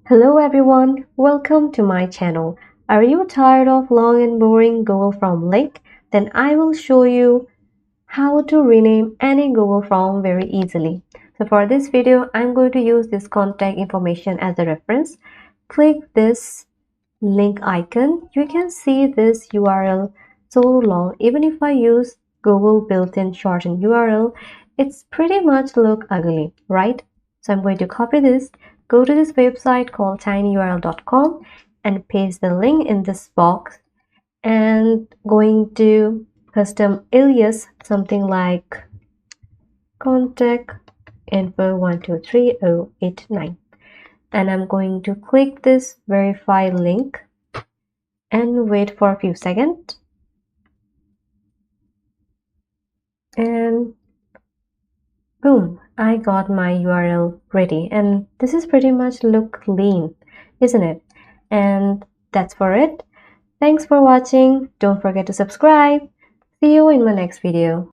Hello everyone, welcome to my channel. Are you tired of long and boring Google Form link? Then I will show you how to rename any Google Form very easily. So for this video, I'm going to use this contact information as a reference. Click this link icon. You can see this URL so long. Even if I use Google built-in shorten URL, it's pretty much look ugly, right? So I'm going to copy this, go to this website called tinyurl.com and paste the link in this box, and going to custom alias something like contact info 123089, and I'm going to click this verify link and wait for a few seconds, and boom, I got my URL ready. And this is pretty much look clean, isn't it? And that's for it. Thanks for watching. Don't forget to subscribe. See you in my next video.